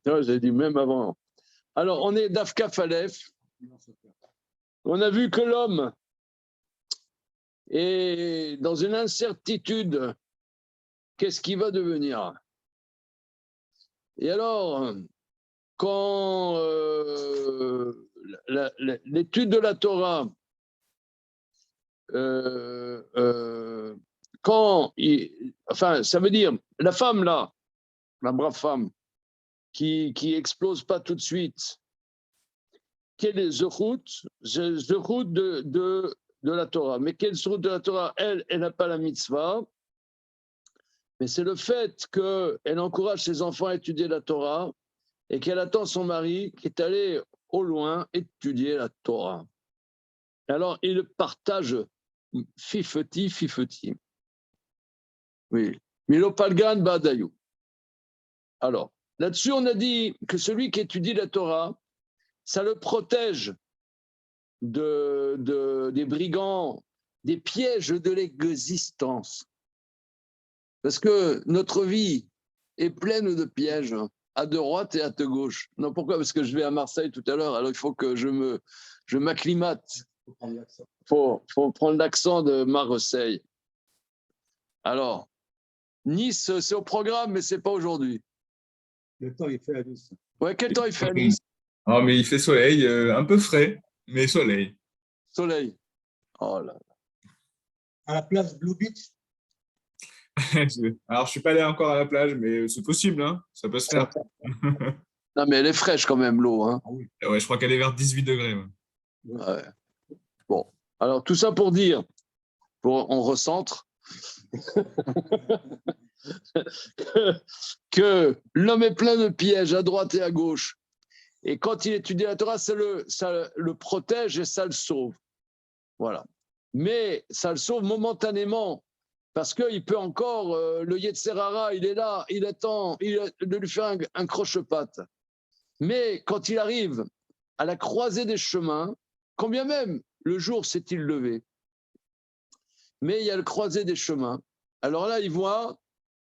Non, j'ai dit même avant. Alors, on est d'Afkaf Aleph. On a vu que l'homme est dans une incertitude. Qu'est-ce qu'il va devenir? Et alors, quand l'étude de la Torah, enfin, ça veut dire, la femme là, la brave femme, qui explose pas tout de suite, quel est the route de la Torah. Mais quelle route de la Torah? Elle n'a pas la mitzvah, mais c'est le fait qu'elle encourage ses enfants à étudier la Torah et qu'elle attend son mari qui est allé au loin étudier la Torah. Alors, ils partagent fifeti. Oui. Milopalgan Badayu. Alors, là-dessus, on a dit que celui qui étudie la Torah, ça le protège des brigands, des pièges de l'existence. Parce que notre vie est pleine de pièges, à droite et à gauche. Non, pourquoi? Parce que je vais à Marseille tout à l'heure, alors il faut que je m'acclimate. Il faut prendre l'accent de Marseille. Alors, Nice, c'est au programme, mais ce n'est pas aujourd'hui. Le temps, il fait à Nice. Ouais, quel temps il fait à Nice? Ah, mais il fait soleil, un peu frais, mais soleil. Soleil. Oh là. À la place Blue Beach? Alors, je ne suis pas allé encore à la plage, mais c'est possible, hein, ça peut se faire. Non, mais elle est fraîche quand même, l'eau. Hein. Ah oui. Ouais, je crois qu'elle est vers 18 degrés. Ouais. Ouais. Bon, alors tout ça pour dire, on recentre, que l'homme est plein de pièges à droite et à gauche. Et quand il étudie la Torah, ça le protège et ça le sauve. Voilà. Mais ça le sauve momentanément, parce qu'il peut encore, le Yetzerara, il est là, il attend de lui faire un croche-patte. Mais quand il arrive à la croisée des chemins, quand bien même le jour s'est-il levé, mais il y a le croisé des chemins. Alors là, il voit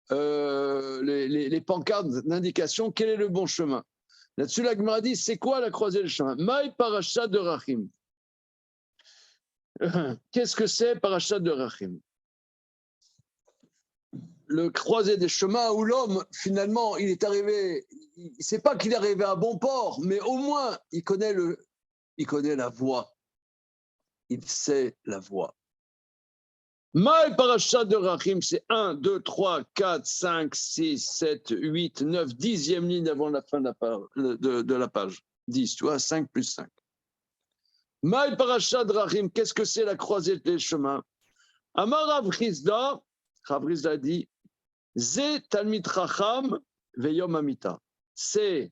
les pancartes d'indication quel est le bon chemin. Là-dessus, la Gemara dit, c'est quoi la croisée des chemins? Maï parashat de Rachim. Qu'est-ce que c'est parashat de Rachim? Le croisé des chemins où l'homme, finalement, il est arrivé, il ne sait pas qu'il est arrivé à bon port, mais au moins, il connaît la voie. Il sait la voie. Maï parashat de Rachim, c'est 1, 2, 3, 4, 5, 6, 7, 8, 9, 10e ligne avant la fin de la page. 10, tu vois, 5 plus 5. Maï parashat de Rachim, qu'est-ce que c'est la croisée des chemins? Amar Rav Chizda dit, Ze Talmid Chacham veyom amita. C'est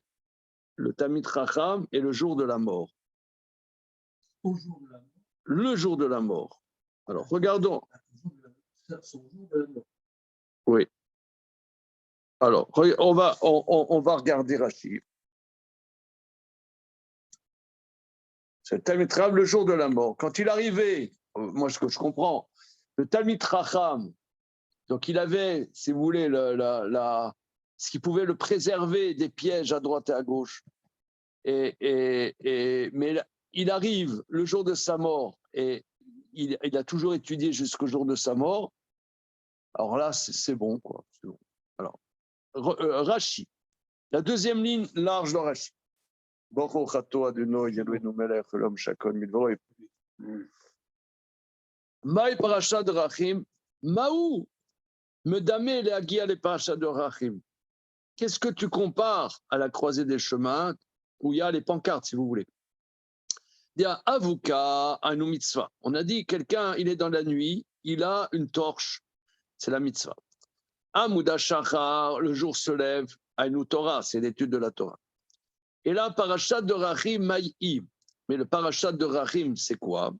le Talmid Chacham et le jour de la mort. Au jour de la mort. Le jour de la mort. Alors, regardons. Oui. Alors, on va regarder Rashi. C'est le Talmid Chacham, le jour de la mort. Quand il arrivait, moi ce que je comprends, le Talmid Chacham, donc il avait, si vous voulez, ce qui pouvait le préserver des pièges à droite et à gauche. Mais il arrive le jour de sa mort et il a toujours étudié jusqu'au jour de sa mort. Alors là, c'est bon, quoi. C'est bon. Alors, Rashi, la deuxième ligne large de Rashi. Maï parashat de Rachim, Maou, me damé le hagia le parashat de Rachim. Qu'est-ce que tu compares à la croisée des chemins où il y a les pancartes, si vous voulez? Il y a Avuka, Anu mitzvah. On a dit quelqu'un, il est dans la nuit, il a une torche, c'est la mitzvah. Amuda Shachar, le jour se lève, Anu Torah, c'est l'étude de la Torah. Et là, parashat de Rachim, Maï'i. Mais le parashat de Rachim, c'est quoi?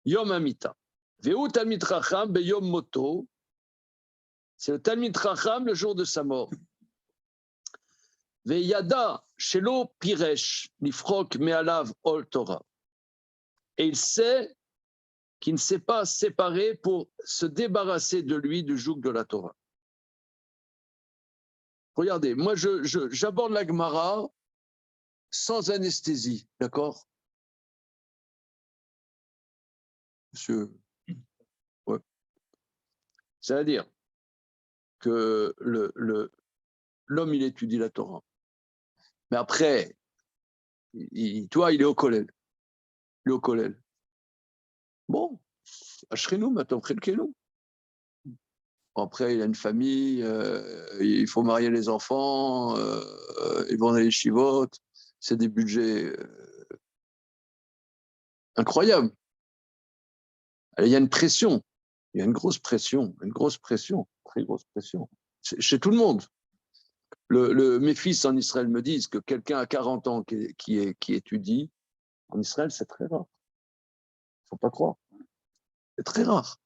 Yom Amita. Ve'u Talmid Chacham beyom moto. C'est le Talmid Chacham le jour de sa mort. Ve'yada shelo piresh nifrok me'alav ol Torah. Et il sait qu'il ne s'est pas séparé pour se débarrasser de lui du joug de la Torah. Regardez, moi, j'aborde la Gemara sans anesthésie, d'accord? Monsieur, ouais. C'est-à-dire que l'homme, il étudie la Torah. Mais après, toi, il est au collège. Il est au collège. Bon, Ashrenou, maintenant, nous. Après, il a une famille, il faut marier les enfants, ils vont dans les chivotes, c'est des budgets incroyables. Il y a une pression, il y a une grosse pression, très grosse pression, chez tout le monde. Mes fils en Israël me disent que quelqu'un à 40 ans qui étudie, en Israël, c'est très rare. Il ne faut pas croire. C'est très rare.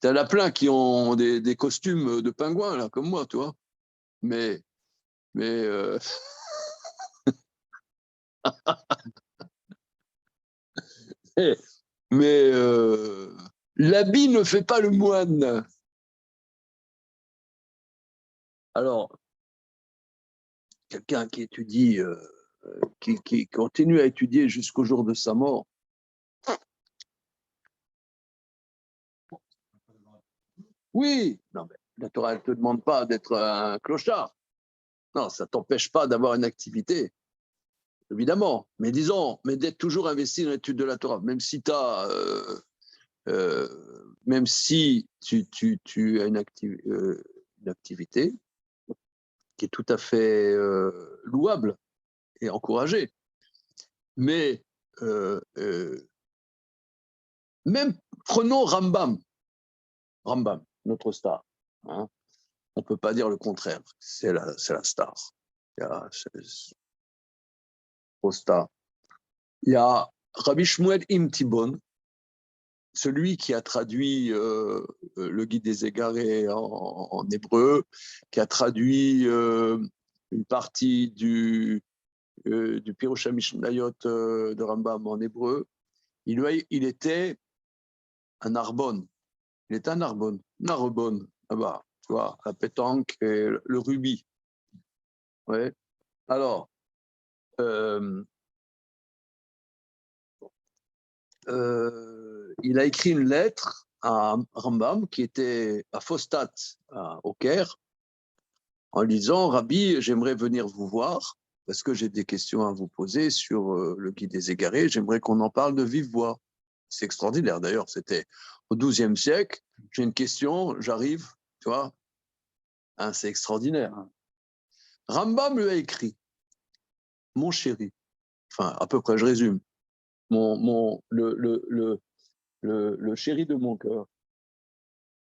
Il y en a plein qui ont des costumes de pingouins, là, comme moi, tu vois. Mais mais l'habit ne fait pas le moine. Alors, quelqu'un qui étudie, qui continue à étudier jusqu'au jour de sa mort, oui, non, mais la Torah ne te demande pas d'être un clochard. Non, ça ne t'empêche pas d'avoir une activité, évidemment. Mais disons, mais d'être toujours investi dans l'étude de la Torah, même si tu as. Même si tu as une activité qui est tout à fait louable et encouragée. Mais même prenons Rambam, notre star. Hein, on ne peut pas dire le contraire. C'est la star. C'est star. Il y a Rabbi Shmuel Imtibon, celui qui a traduit le Guide des Égarés en hébreu, qui a traduit une partie du Pirush HaMishnayot de Rambam en hébreu. Il était un Narbonne. Il était un Narbonne. Là-bas, tu vois, la pétanque et le rubis. Ouais. Alors, il a écrit une lettre à Rambam qui était à Fostat, au Caire, en disant « Rabbi, j'aimerais venir vous voir parce que j'ai des questions à vous poser sur le Guide des Égarés. J'aimerais qu'on en parle de vive voix. » C'est extraordinaire d'ailleurs, c'était au XIIe siècle. J'ai une question, j'arrive, tu vois. Hein, c'est extraordinaire. Rambam lui a écrit « Mon chéri », enfin à peu près, je résume, le chéri de mon cœur.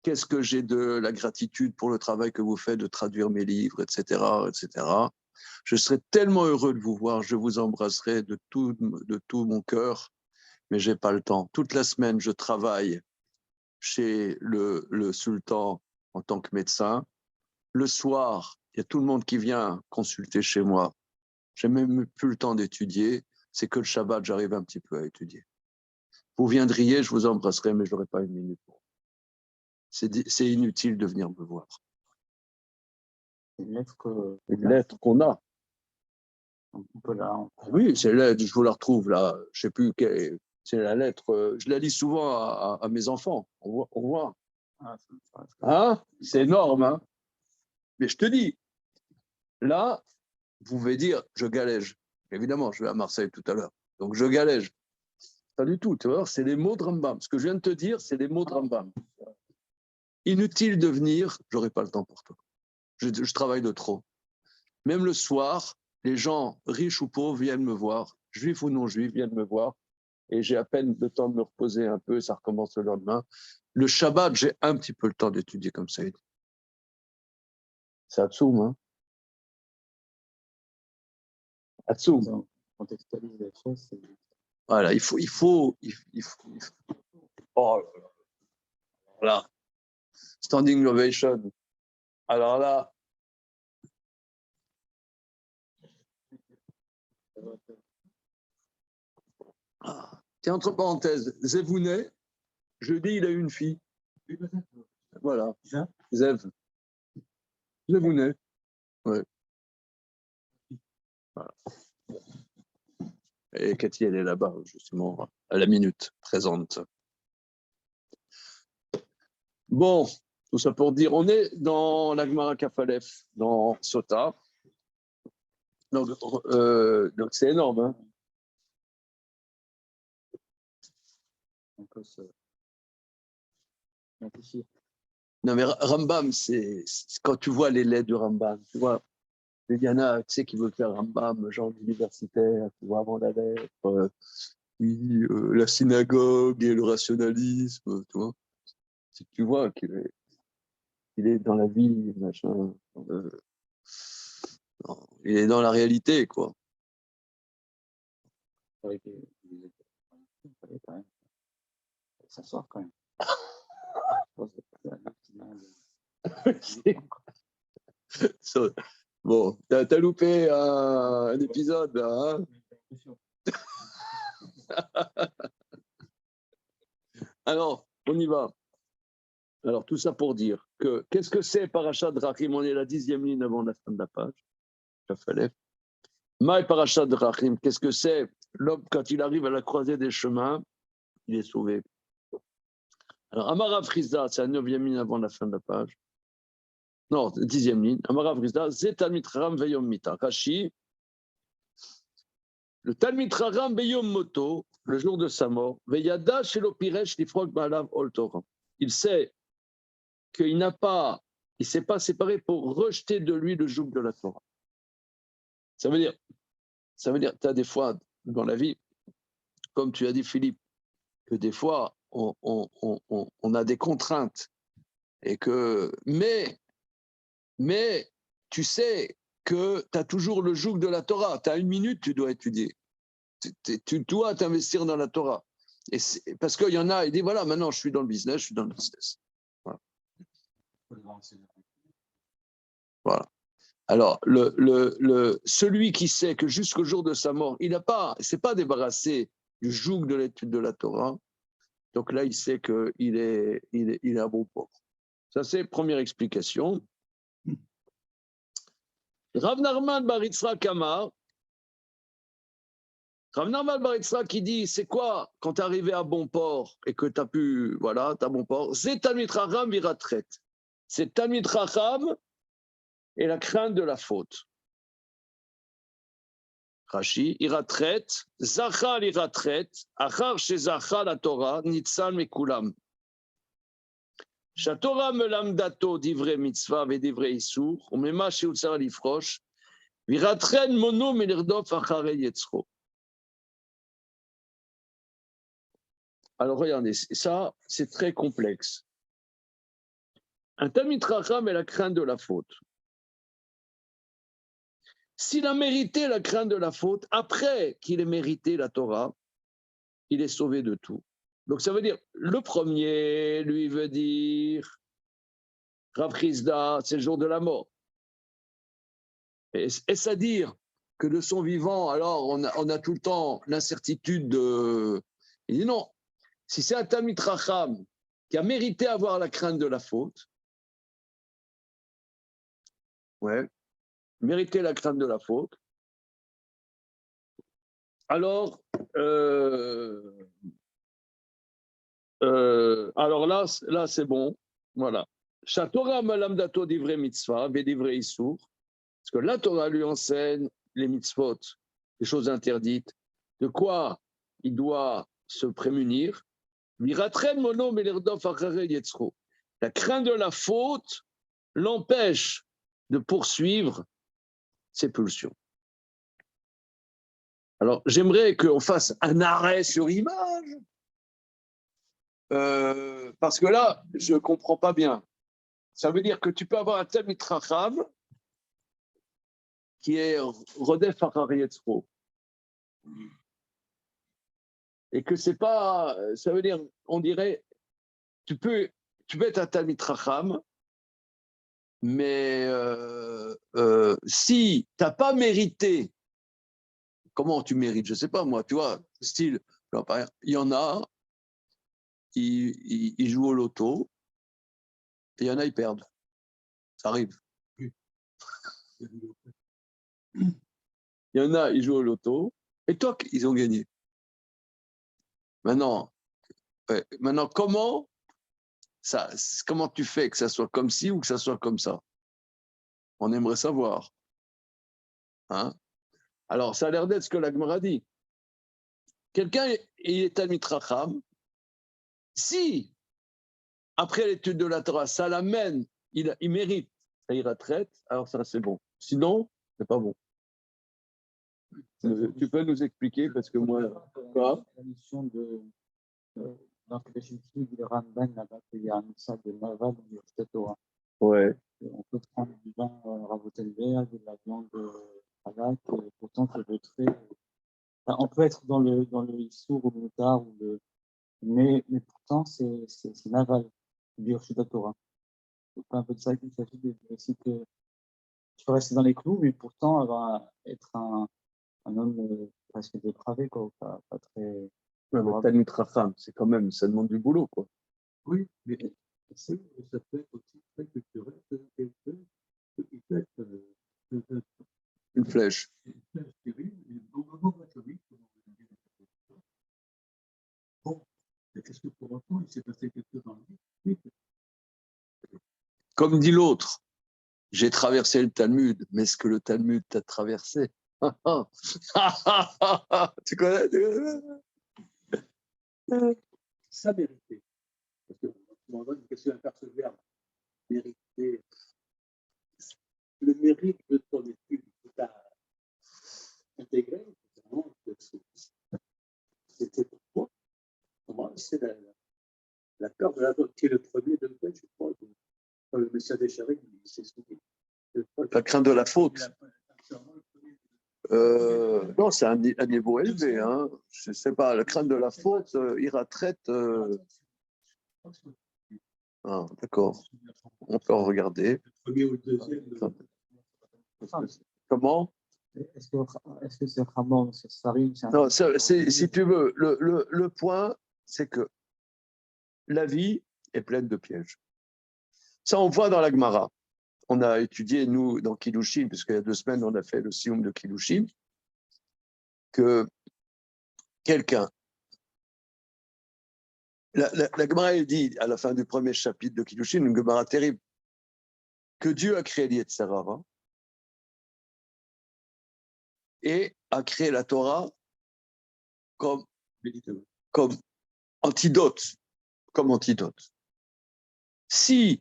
Qu'est-ce que j'ai de la gratitude pour le travail que vous faites de traduire mes livres, etc., etc. Je serais tellement heureux de vous voir, je vous embrasserai de tout mon cœur, mais j'ai pas le temps. Toute la semaine, je travaille chez le sultan en tant que médecin. Le soir, il y a tout le monde qui vient consulter chez moi. J'ai même plus le temps d'étudier. C'est que le Shabbat, j'arrive un petit peu à étudier. Vous viendriez, je vous embrasserai, mais je n'aurai pas une minute pour vous. C'est inutile de venir me voir. Une lettre qu'on a. On peut la... Oui, c'est la lettre, je vous la retrouve là. Je ne sais plus quelle. C'est la lettre. Je la lis souvent à mes enfants. On voit. Hein? C'est énorme, hein? Mais je te dis, là, vous pouvez dire, je galège. Évidemment, je vais à Marseille tout à l'heure. Donc, je galège. Pas du tout, tu vois, c'est les mots de Rambam. Ce que je viens de te dire, c'est les mots de Rambam. Inutile de venir, j'aurai pas le temps pour toi. Je travaille de trop. Même le soir, les gens, riches ou pauvres, viennent me voir, juifs ou non juifs, viennent me voir, et j'ai à peine le temps de me reposer un peu, ça recommence le lendemain. Le Shabbat, j'ai un petit peu le temps d'étudier comme ça. C'est Atsoum, hein? Atsoum. Contextualise les choses, c'est... Voilà, il faut. Oh là, standing ovation. Alors là, tiens, entre parenthèses, Zevounet, jeudi, il a eu une fille. Voilà. Ça Zev. Zevounet. Ouais. Voilà. Et Cathy, elle est là-bas, justement, à la minute présente. Bon, tout ça pour dire, on est dans la Gemara Kafalef, dans Sota. Donc c'est énorme. Hein. On peut se réfléchir. Non, mais Rambam, c'est quand tu vois les lettres du Rambam, tu vois, il y en a, tu sais, qui veulent faire Rambam, genre universitaire, tu vois, avant la lettre, la synagogue et le rationalisme, tu vois. Si tu vois qu'il est dans la vie, machin, il est dans la réalité, quoi. Il fallait quand même s'asseoir quand même. Bon, t'as loupé un épisode, là, hein. Alors, on y va. Alors, tout ça pour dire que qu'est-ce que c'est Parashat Drachim? On est la 10e ligne avant la fin de la page. Maï Parashat Drachim, qu'est-ce que c'est? L'homme, quand il arrive à la croisée des chemins, il est sauvé. Alors, Amara Frizda, c'est la 9e ligne avant la fin de la page. Non, 10e ligne. Amara Frizda, c'est Talmid Chacham Veyom Mita. Rashi, le Talmid Chacham Veyom Moto, le jour de sa mort, Veyada Shelo Piresh Lifrok Ba'alav Ol Torah. Il sait qu'il n'a pas, il s'est pas séparé pour rejeter de lui le joug de la Torah. Ça veut dire, tu as des fois dans la vie, comme tu as dit Philippe, que des fois on a des contraintes et que, mais tu sais que tu as toujours le joug de la Torah. Tu as 1 minute, tu dois étudier. Tu dois t'investir dans la Torah. Et parce qu'il y en a, il dit voilà, maintenant je suis dans le business, je suis dans le business. Voilà. Alors, celui qui sait que jusqu'au jour de sa mort, il ne s'est pas débarrassé du joug de l'étude de la Torah, donc là, il sait qu'il est un bon pauvre. Ça, c'est la première explication. Rav Narman bar Yitzhak Amar, Rav Narman bar Yitzhak qui dit, c'est quoi quand tu es arrivé à bon port et que tu as pu, voilà, tu as bon port, c'est Talmid Chacham viratret. C'est Talmid Chacham et la crainte de la faute. Rashi, iratret, zachal iratret, achar shezachal la Torah, nitzal mekulam. Shatorah melamdato divrei mitzvah vedivrei isur, umema sheutzar lifrosh, viratren mono melirdof acharei yetzro. Alors regardez, ça c'est très complexe. Un Talmid Chacham est la crainte de la faute. S'il a mérité la crainte de la faute, après qu'il ait mérité la Torah, il est sauvé de tout. Donc ça veut dire, le premier, lui, veut dire, Rav Chizda, c'est le jour de la mort. Est-ce à dire que de son vivant, alors on a tout le temps l'incertitude de... Il dit non, si c'est un Talmid Chacham qui a mérité avoir la crainte de la faute, ouais, mériter la crainte de la faute, alors là c'est bon, voilà. Shatorah malamdato divrei mitzvah, vedivrei isur, parce que la Torah lui enseigne les mitzvot, les choses interdites, de quoi il doit se prémunir. La crainte de la faute l'empêche de poursuivre ses pulsions. Alors, j'aimerais qu'on fasse un arrêt sur image, parce que là, je ne comprends pas bien. Ça veut dire que tu peux avoir un Talmid Chacham qui est Rodef Achari Yetzro. Et que c'est pas, ça veut dire, on dirait, tu peux être un Talmid Chacham, mais si tu n'as pas mérité, comment tu mérites? Je ne sais pas moi, tu vois, style, il y en a, ils jouent au loto, Et il y en a, ils perdent. Ça arrive. Il y en a, ils jouent au loto, et toc, ils ont gagné. Maintenant, comment tu fais que ça soit comme ci ou que ça soit comme ça? On aimerait savoir. Hein? Alors, ça a l'air d'être ce que la Gemara dit. Quelqu'un est Talmid Chacham. Si, après l'étude de la Torah, ça l'amène, il mérite, ça ira traite, alors ça c'est bon. Sinon, c'est pas bon. Tu peux nous expliquer parce que moi, quoi? La mission de donc le Shulchan du Ramban là-bas, il y a un sac de Navad dans le Torah. Ouais. On peut prendre du vin Ravotel vert, de la viande halak, pourtant c'est votré. Enfin, on peut être dans le Issour ou le Moutar, mais pourtant c'est Naval du Torah. C'est pas un peu de ça qu'il s'agit de essayer que tu peux rester dans les clous, mais pourtant être un homme presque dépravé, quoi, pas très. Ouais, mais Talmid Chacham, c'est quand même, ça demande du boulot, quoi. Oui, mais ça peut être aussi très culturel que quelqu'un qui peut être Une flèche. une flèche terrible, et au moment de la famille, bon, mais qu'est-ce que pour autant, il s'est passé quelque chose dans la vie? Oui, Comme dit l'autre, j'ai traversé le Talmud, mais est-ce que le Talmud t'a traversé? Tu connais? ça méritait. Parce que on donne une question à percevoir, mériter. Le mérite de ton étude que tu as intégré, c'était pourquoi? Comment c'est la peur de la doute qui est le premier degré, je crois. Le message des charrettes, il s'est souvenu. La crainte de la faute. Non, c'est un niveau élevé. Hein. Je ne sais pas, la crainte de la faute, ira traite. Ah, d'accord. On peut en regarder. Le premier ou le deuxième. Comment? Est-ce que c'est Ramon, c'est Sarim? Non, si tu veux, le point, c'est que la vie est pleine de pièges. Ça, on voit dans la Gemara. On a étudié, nous, dans Kiddushin, puisqu'il y a 2 semaines, on a fait le Sioum de Kiddushin, que quelqu'un. La Gemara, elle dit, à la fin du premier chapitre de Kiddushin, une Gemara terrible, que Dieu a créé l'Yetzer Hara et a créé la Torah comme antidote. Comme antidote. Si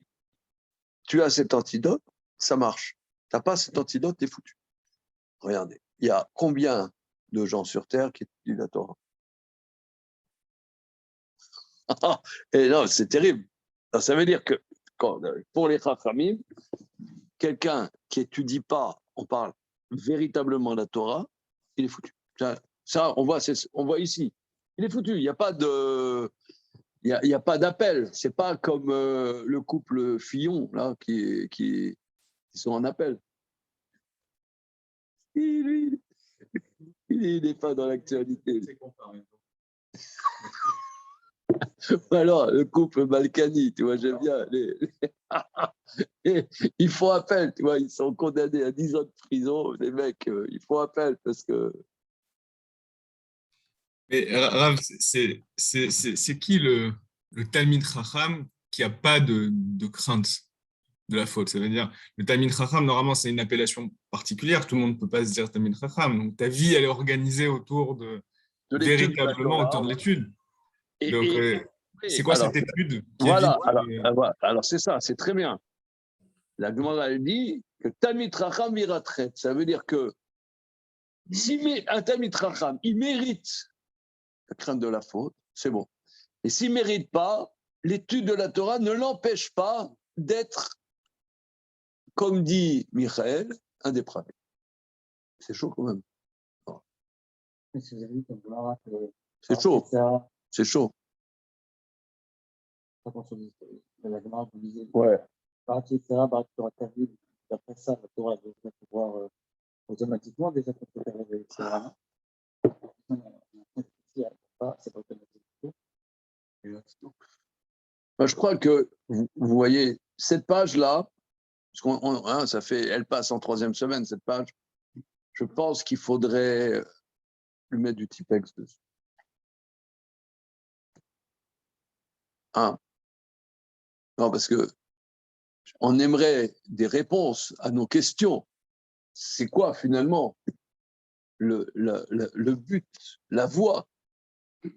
tu as cet antidote, ça marche. Tu n'as pas cet antidote, tu es foutu. Regardez, il y a combien de gens sur Terre qui étudient la Torah? Et non, c'est terrible. Alors, ça veut dire que pour les Chachamim, quelqu'un qui n'étudie pas, on parle véritablement de la Torah, il est foutu. Ça on voit ici. Il est foutu. Il n'y a pas de. Il y a pas d'appel. C'est pas comme le couple Fillon là qui sont en appel. Il n'est pas dans l'actualité. Alors, le couple Balkany, tu vois, j'aime bien. Ils font appel, tu vois, ils sont condamnés à 10 ans de prison. Les mecs, ils font appel parce que. Mais Rav, c'est qui le Talmid Chacham qui n'a pas de crainte de la faute? Ça veut dire, le Talmid Chacham, normalement, c'est une appellation particulière. Tout le monde ne peut pas se dire Talmid Chacham. Donc, ta vie, elle est organisée autour de véritablement autour de l'étude. Donc, c'est quoi cette étude qui Voilà, évite, alors c'est ça, c'est très bien. La Gemara dit que Talmid Chacham ira traite. Ça veut dire que si un Talmid Chacham, il mérite la crainte de la faute, c'est bon. Et s'il ne mérite pas, l'étude de la Torah ne l'empêche pas d'être, comme dit Michael, un dépravé. C'est chaud quand même. C'est chaud. C'est chaud. Ouais. D'après ça, la Torah devrait pouvoir automatiquement déjà préparer les examens. C'est pas automatique. Moi, je crois que vous voyez cette page-là, parce ça fait, elle passe en 3e semaine, cette page, je pense qu'il faudrait lui mettre du Tipex dessus. Non, parce que on aimerait des réponses à nos questions. C'est quoi finalement le but, la voie?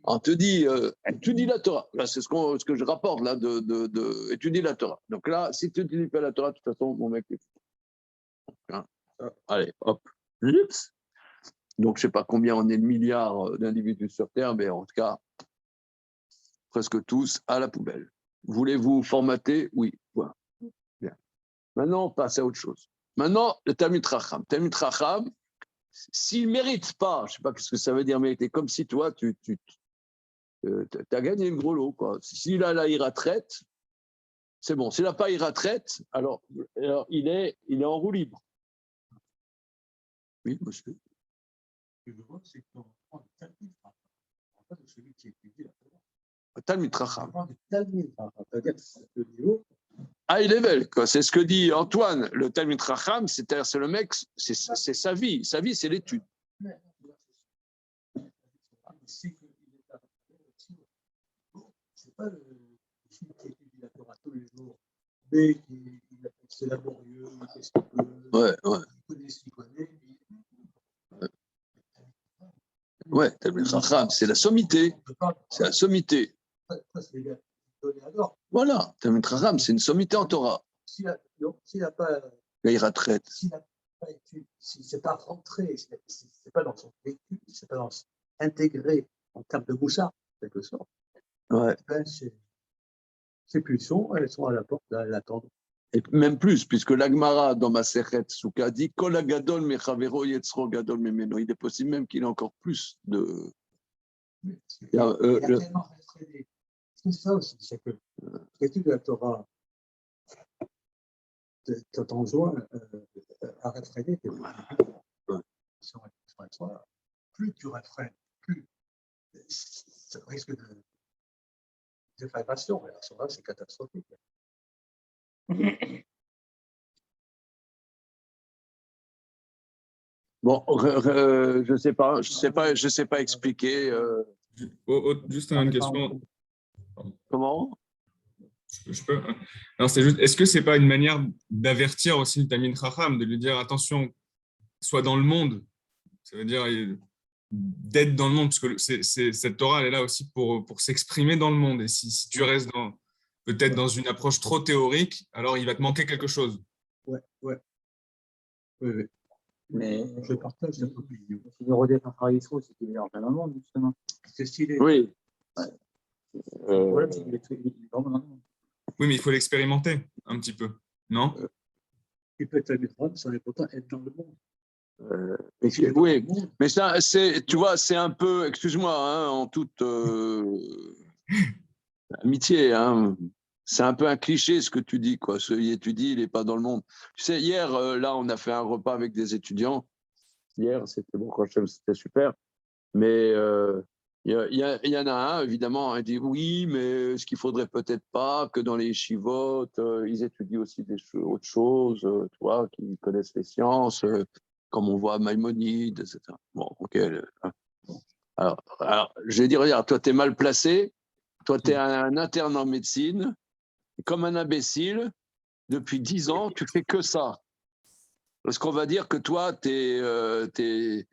On te dit, étudie la Torah. Là, c'est ce que je rapporte là étudie la Torah. Donc là, si tu n'étudies pas la Torah, de toute façon, mon mec, allez, hop. Donc, je ne sais pas combien on est de milliards d'individus sur Terre, mais en tout cas, presque tous à la poubelle. Voulez-vous formater? Oui. Voilà. Bien. Maintenant, on passe à autre chose. Maintenant, le Talmid Chacham. Talmid Chacham, s'il ne mérite pas, je ne sais pas ce que ça veut dire mériter, comme si toi, tu as gagné le gros lot. Quoi. S'il a la iratraite, c'est bon. S'il n'a pas iratraite, alors il est en roue libre. Oui, monsieur. Ce que je vois, c'est qu'on prend le Talmid Chacham, on parle de celui qui étudie la Torah. Le Talmid Chacham. On prend le Talmid Chacham, c'est-à-dire que c'est le niveau. High level, quoi. C'est ce que dit Antoine. Le Talmid Chacham, c'est le mec, c'est sa vie. Sa vie, c'est l'étude. C'est pas celui qui étudie la Torah tous les jours, mais c'est laborieux, il fait ce qu'il peut, Ouais. il connaît ce qu'il connaît. Ouais, Talmid Chacham, c'est la sommité. C'est la sommité. Ça, c'est les gars qui donnent à l'or. Voilà, Talmid Chacham, c'est une sommité en Torah. S'il n'a pas. La iratraite. S'il n'a pas étudié, s'il ne s'est pas rentré, c'est pas dans son vécu, c'est pas dans intégré en termes de moussard, quelque sorte. Ouais. Ben, ces pulsions, elles sont à la porte, elles l'attendent. Et même plus, puisque l'Agmara dans Masechet Souka dit Kol hagadol mechavero yetzro gadol memeno. Il est possible même qu'il ait encore plus de. Oui, il a tellement réfréné. C'est ça aussi, c'est que l'étude de la Torah, ton joint à réfréner, plus tu réfrènes, plus ça risque de faire passion. Alors, ça, c'est catastrophique. Bon, je sais pas expliquer. Juste une question. Comment? Je peux. Alors, c'est juste, est-ce que c'est pas une manière d'avertir aussi le Talmid Chacham, de lui dire attention, sois dans le monde. Ça veut dire d'être dans le monde, parce que cette Torah, elle est là aussi pour s'exprimer dans le monde. Et si tu restes peut-être dans une approche trop théorique, alors il va te manquer quelque chose. Oui. Mais je partage cette opinion. Si le Rodef a travaillé trop, c'est qu'il est en plein dans le monde, justement. C'est stylé. Oui. Le problème, c'est qu'il est vraiment dans le monde. Oui, mais il faut l'expérimenter un petit peu, non? Il peut être à l'épreuve, sans pourtant être dans le monde. Oui, mais ça, tu vois, c'est un peu, excuse-moi, hein, en toute amitié, hein, c'est un peu un cliché ce que tu dis, quoi. Tu dis, il n'est pas dans le monde. Tu sais, hier, là, on a fait un repas avec des étudiants. Hier, c'était bon, c'était super. Mais il y en a un, évidemment, il dit oui, mais ce qu'il faudrait peut-être pas que dans les chivotes, ils étudient aussi autres choses, tu vois, qu'ils connaissent les sciences, comme on voit Maïmonide, etc. Bon, ok. Alors, je vais dire, regarde, toi, tu es mal placé, toi, tu es un interne en médecine, et comme un imbécile, depuis 10 ans, tu fais que ça. Parce qu'on va dire que toi, tu es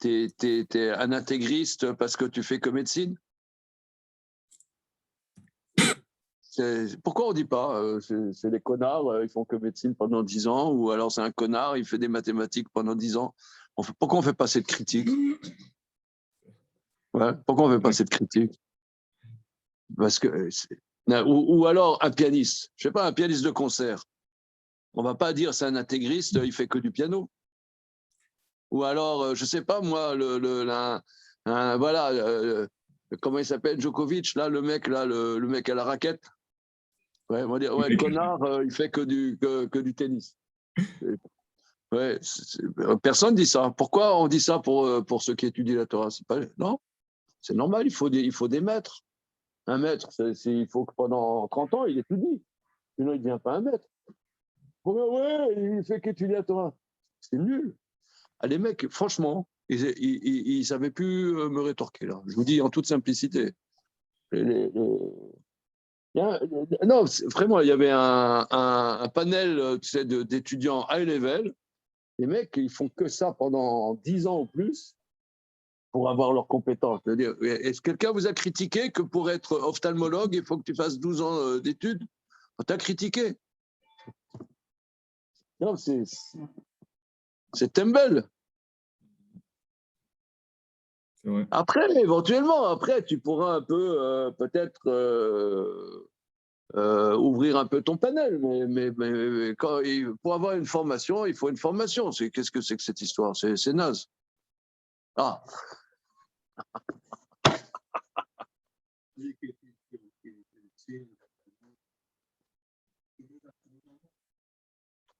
un intégriste parce que tu fais que médecine? Pourquoi on ne dit pas c'est des connards, ils font que médecine pendant 10 ans, ou alors c'est un connard, il fait des mathématiques pendant 10 ans. Pourquoi on ne fait pas cette critique? Ouais, pourquoi on ne fait pas cette critique? Parce que ou alors un pianiste, je ne sais pas, un pianiste de concert. On ne va pas dire c'est un intégriste, il fait que du piano. Ou alors, je ne sais pas moi, voilà, comment il s'appelle, Djokovic, là, le mec à la raquette. Ouais, on va dire, ouais, connard, il fait que du tennis. Ouais, personne dit ça. Pourquoi on dit ça pour ceux qui étudient la Torah? Non, c'est normal, il faut des maîtres. Un maître, il faut que pendant 30 ans, il étudie. Sinon, il ne devient pas un maître. Ouais, il fait qu'étudier la Torah. C'est nul. Ah, les mecs, franchement, ils ne savaient plus me rétorquer, là. Je vous dis en toute simplicité. Non, vraiment, il y avait un panel tu sais, d'étudiants high level. Les mecs, ils font que ça pendant 10 ans ou plus pour avoir leurs compétences. C'est-à-dire, est-ce que quelqu'un vous a critiqué que pour être ophtalmologue, il faut que tu fasses 12 ans d'études? On t'a critiqué. Non, c'est Tembel. C'est vrai. Après, éventuellement, après, tu pourras un peu, peut-être, ouvrir un peu ton panel. Mais pour avoir une formation, il faut une formation. Qu'est-ce que c'est que cette histoire? C'est naze. Ah,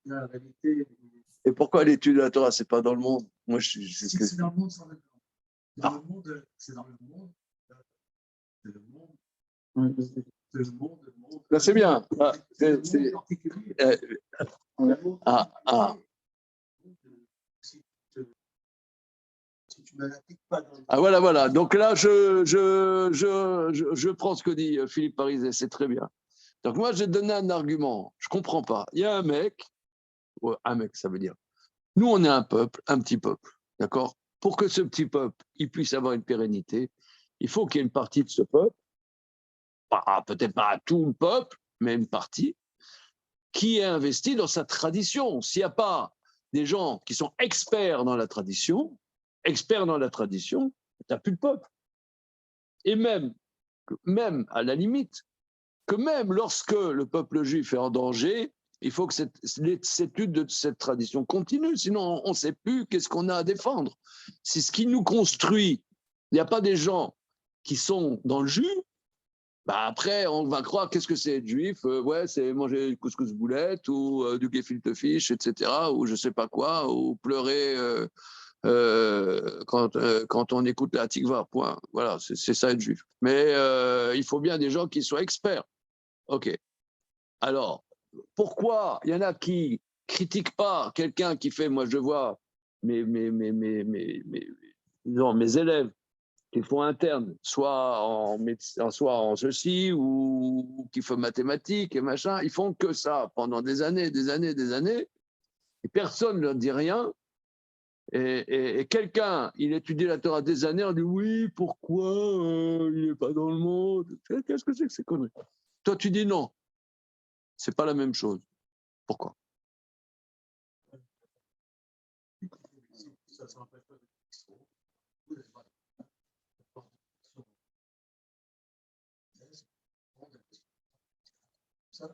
La réalité, et pourquoi l'étude de la Torah, c'est pas dans le monde? Moi, si c'est dans le monde, c'est dans le monde. Dans le monde, c'est dans le monde. C'est le monde. C'est le monde. Là, c'est bien. Ah, C'est le monde particulier. Si tu ne l'appliques pas dans le Ah, voilà. Donc là, je prends ce que dit Philippe Parizet, c'est très bien. Donc moi, j'ai donné un argument. Je comprends pas. Il y a un mec, ça veut dire, nous, on est un peuple, un petit peuple, d'accord? Pour que ce petit peuple, il puisse avoir une pérennité, il faut qu'il y ait une partie de ce peuple, peut-être pas tout le peuple, mais une partie, qui est investie dans sa tradition. S'il n'y a pas des gens qui sont experts dans la tradition, tu n'as plus de peuple. Et même à la limite, que même lorsque le peuple juif est en danger, il faut que cette étude de cette tradition continue, sinon on ne sait plus qu'est-ce qu'on a à défendre. C'est ce qui nous construit. Il n'y a pas des gens qui sont dans le jus, bah après on va croire qu'est-ce que c'est être juif, ouais, c'est manger du couscous boulette ou du gefilte fish, etc., ou je ne sais pas quoi, ou pleurer quand on écoute la tikva, point. Voilà, c'est ça être juif. Mais il faut bien des gens qui soient experts. Ok. Alors, pourquoi il y en a qui critiquent pas quelqu'un qui fait, moi je vois disons, mes élèves qui font interne, soit en médecin, soit en ceci, ou qui font mathématiques et machin, ils font que ça pendant des années, et personne ne leur dit rien. Et quelqu'un, il étudie la Torah des années, on dit oui, pourquoi il n'est pas dans le monde? Qu'est-ce que c'est que ces conneries? Toi, tu dis non, c'est pas la même chose. Pourquoi? ça ne s'empêche pas de ça.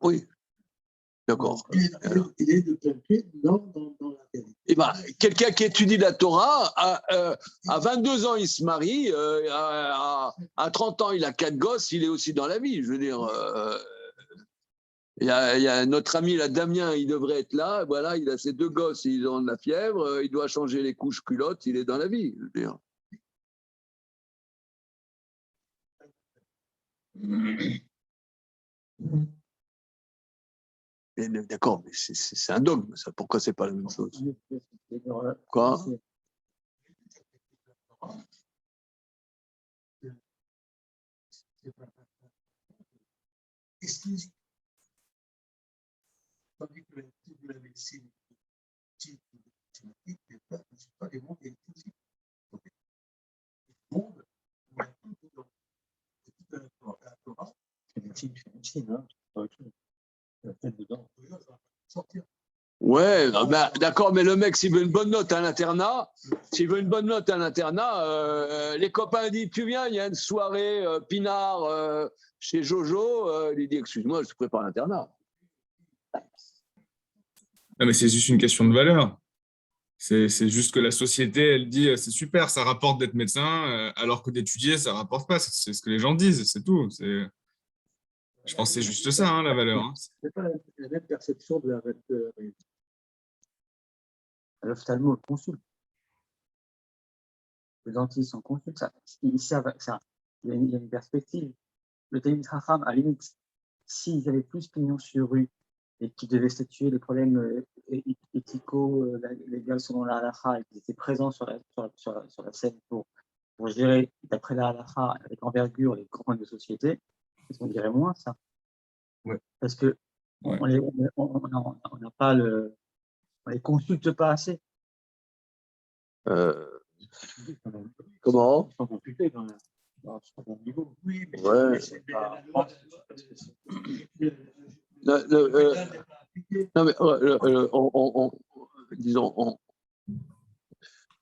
Oui, d'accord. Il est de plein pied dans la vérité. Eh ben, quelqu'un qui étudie la Torah, à 22 ans, il se marie, à 30 ans, il a 4 gosses, il est aussi dans la vie. Je veux dire, il y a notre ami là, Damien, il devrait être là. Voilà, il a ses 2 gosses, ils ont de la fièvre, il doit changer les couches culottes, il est dans la vie. Je veux dire. D'accord, mais c'est un dogme, ça. Pourquoi c'est pas la même chose? Quoi? Exclusif. Tandis que l'étude de la médecine, ne sont pas des mondes exclusifs. Le monde où il y a tout dedans. C'est tout à la Torah. C'est médecine, hein. La tête dedans. Sortir. Ouais, d'accord, mais le mec, s'il veut une bonne note à l'internat, les copains disent, tu viens, il y a une soirée pinard chez Jojo, il dit, excuse-moi, je te prépare l'internat. Non, mais c'est juste une question de valeur. C'est juste que la société, elle dit, c'est super, ça rapporte d'être médecin, alors que d'étudier, ça rapporte pas. C'est ce que les gens disent, c'est tout. Je pense que c'est juste ça, hein, la valeur. Hein. C'est pas la même perception de la réalité. L'ophtalmo le consulte. le dentiste, on consulte, ils savent ça. Il y a une perspective. Le Talmid Chacham, à la limite, s'ils avaient plus pignon sur rue et qu'ils devaient statuer les problèmes éthico-légaux selon la halakha et qu'ils étaient présents sur la scène pour gérer, d'après la halakha, avec envergure, les grands problèmes de société, on dirait moins ça. Ouais. Parce que Ouais. on n'a pas le. On les consulte pas assez. Comment? Ils sont consultés quand même. C'est pas bon niveau. Ouais. Non, mais disons,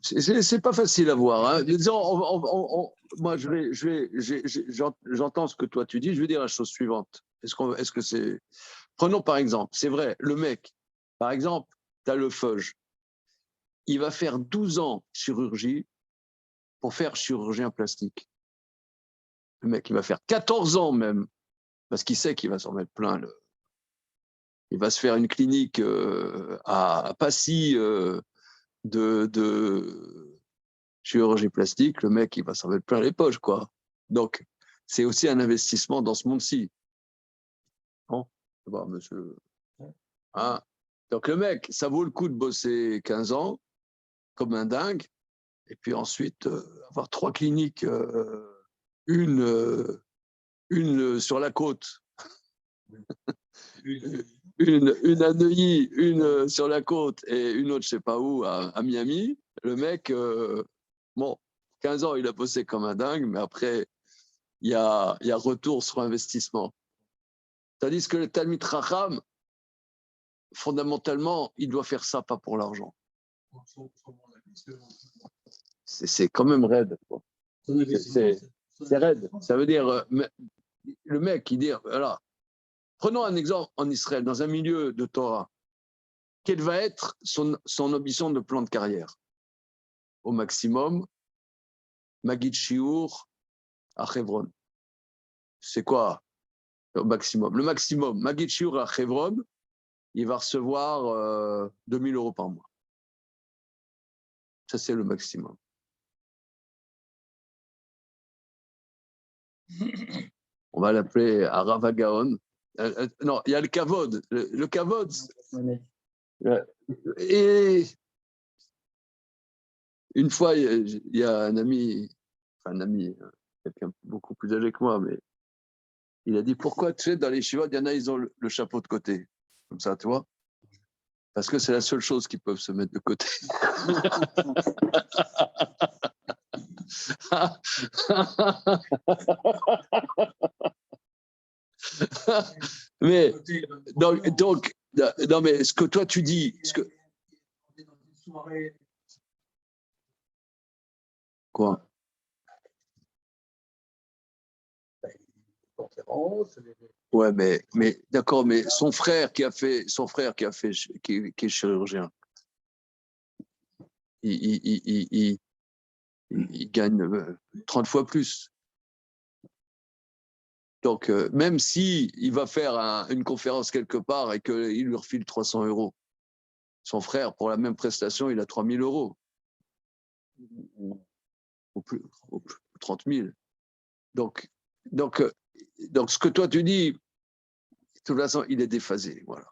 c'est pas facile à voir. Hein. Disons, moi, j'entends ce que toi tu dis. Je vais dire la chose suivante. Est-ce que c'est. Prenons par exemple, c'est vrai, le mec, par exemple, tu as le Feuge. Il va faire 12 ans chirurgie pour faire chirurgien plastique. Le mec, il va faire 14 ans même, parce qu'il sait qu'il va s'en mettre plein. Il va se faire une clinique à Passy de chirurgie plastique. Le mec, il va s'en mettre plein les poches, quoi. Donc, c'est aussi un investissement dans ce monde-ci. Bon, monsieur. Hein? Donc, le mec, ça vaut le coup de bosser 15 ans, comme un dingue, et puis ensuite, avoir 3 cliniques, une sur la côte, une à Neuilly, une sur la côte et une autre, je ne sais pas où, à Miami. Le mec, bon, 15 ans, il a bossé comme un dingue, mais après, il y a retour sur investissement. Tandis que le Talmid Chacham, fondamentalement, il doit faire ça pas pour l'argent. C'est quand même raide. C'est raide. Ça veut dire, le mec, il dit, voilà, prenons un exemple en Israël, dans un milieu de Torah. Quelle va être son ambition de plan de carrière? Au maximum, Magid Shiur à Hebron. C'est quoi au maximum? Le maximum, Magid Shiur à Hebron, il va recevoir 2 000 € par mois. Ça, c'est le maximum. On va l'appeler Arava Gaon. Non, il y a le Kavod. Le Kavod. Et une fois, il y a un ami, quelqu'un beaucoup plus âgé que moi, mais il a dit, pourquoi tu sais, dans les chivas, il y en a, ils ont le chapeau de côté. Comme ça, tu vois. Parce que c'est la seule chose qu'ils peuvent se mettre de côté. Mais, donc, non, mais ce que toi tu dis, quoi? Ouais, mais d'accord, mais son frère qui est chirurgien, il gagne 30 fois plus. Donc, même si il va faire une conférence quelque part et qu'il lui refile 300 €, son frère, pour la même prestation, il a 3 000 €. Ou plus, 30 000. Donc, ce que toi tu dis, de toute façon, il est déphasé. Voilà.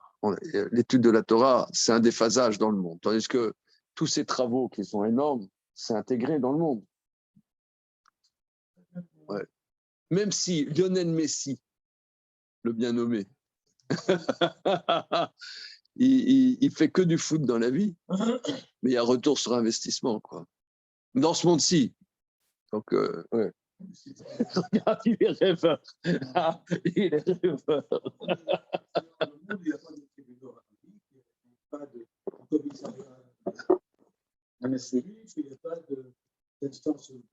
L'étude de la Torah, c'est un déphasage dans le monde. Tandis que tous ces travaux qui sont énormes, c'est intégré dans le monde. Ouais. Même si Lionel Messi, le bien nommé, il fait que du foot dans la vie, mais il y a retour sur investissement, quoi. Dans ce monde-ci. Donc, ouais. Regarde, il est rêveur. Il est rêveur. Il n'y a pas de tribunal, il n'y a pas de commissariat. Il n'y a pas d'instance libre.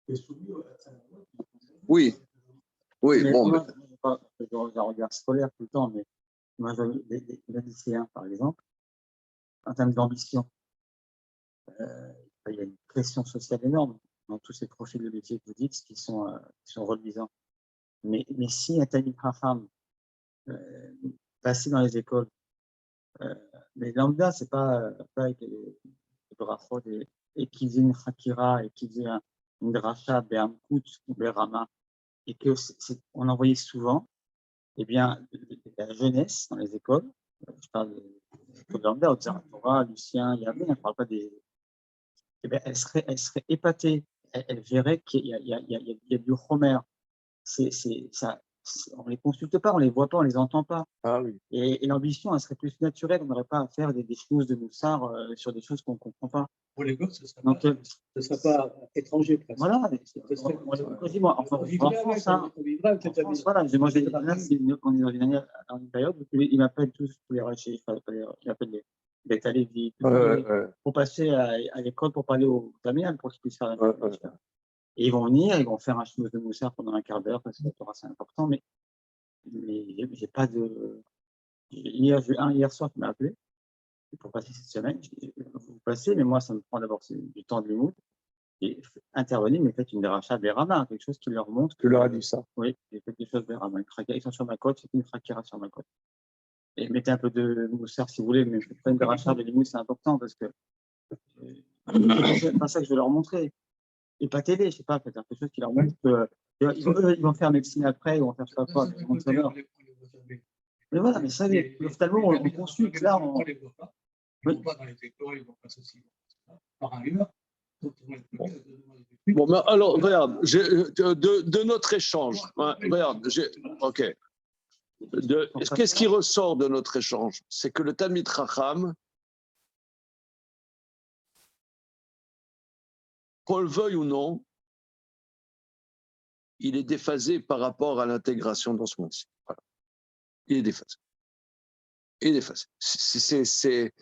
C'est soumis à la loi. Oui, bon. Je regarde scolaire tout le temps, mais moi, les lycéens, par exemple, en termes d'ambition, il y a une pression sociale énorme dans tous ces profils de métiers que vous dites qui sont reluisants. Mais si un Talmid Chacham passait dans les écoles Mais lambda, c'est pas avec les brachot et qui faisait une chakira et qui faisait une dracha be'amkut ou be'rama et que on en voyait souvent, eh bien, la jeunesse dans les écoles, je parle des écoles lambda, Torah, Lucien, Yavin, je ne parle pas des. Eh bien, elle serait épatée. Elle verrait qu'il y a du Homer. Ça, on ne les consulte pas, on ne les voit pas, on ne les entend pas. Ah oui. Et l'ambition, elle serait plus naturelle. On n'aurait pas à faire des choses de moussard sur des choses qu'on ne comprend pas. Pour les gosses, ce ne serait pas étranger presque. Voilà. Moi, enfin, en France, hein, voilà, moi, on est dans une période où ils m'appellent tous pour les rachis, ils m'appellent les talévis, pour passer à l'école, pour parler aux tamils, pour qu'ils puissent faire la méditation. Et ils vont venir, ils vont faire un chemin de moussard pendant un quart d'heure, parce que la Torah, c'est important, mais j'ai pas de. Hier soir qui m'a appelé pour passer cette semaine. Vous passez, mais moi, ça me prend d'abord du temps de l'humour. Et intervenir, mais faites une déracha Berama, quelque chose qui leur montre. Tu leur as dit ça? Oui, j'ai fait quelque chose Berama. Ils sont sur ma côte, c'est une fracture sur ma côte. Et mettez un peu de moussard si vous voulez, mais faites pas une déracha de l'humour, c'est important parce que c'est pas ça que je vais leur montrer. Et pas télé, je sais pas, faites quelque chose qui leur montre que. Ils vont faire médecine après, ils vont faire je sais pas quoi. Mais voilà, mais ça, l'ophtalmo, on consulte, là, on les voit pas. Ils vont pas dans les écoles, ils vont pas ceci, par un humeur. Bon, mais alors, regarde, de notre échange, regarde, ok. Qu'est-ce qui ressort de notre échange? C'est que le Talmid Chacham, qu'on le veuille ou non, il est déphasé par rapport à l'intégration dans ce monde-ci. Voilà. Il est déphasé. Il est déphasé. C'est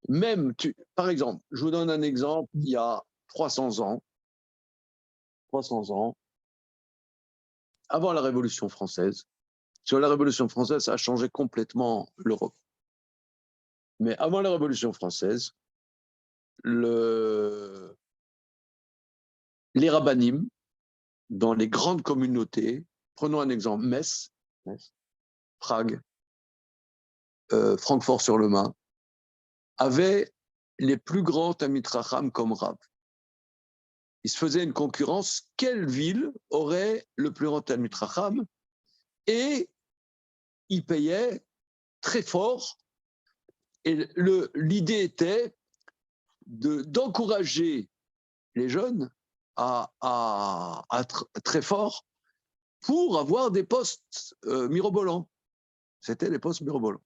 même, par exemple, je vous donne un exemple, il y a 300 ans, avant la Révolution française. Sur la Révolution française, ça a changé complètement l'Europe. Mais avant la Révolution française, les rabbinim, dans les grandes communautés, prenons un exemple, Metz, Prague, Francfort-sur-le-Main, avaient les plus grands Talmid Chacham comme Rav. Il se faisait une concurrence, quelle ville aurait le plus grand Talmid Chacham? Et il payait très fort. Et l'idée était d'encourager les jeunes à être très forts pour avoir des postes mirobolants. C'était les postes mirobolants.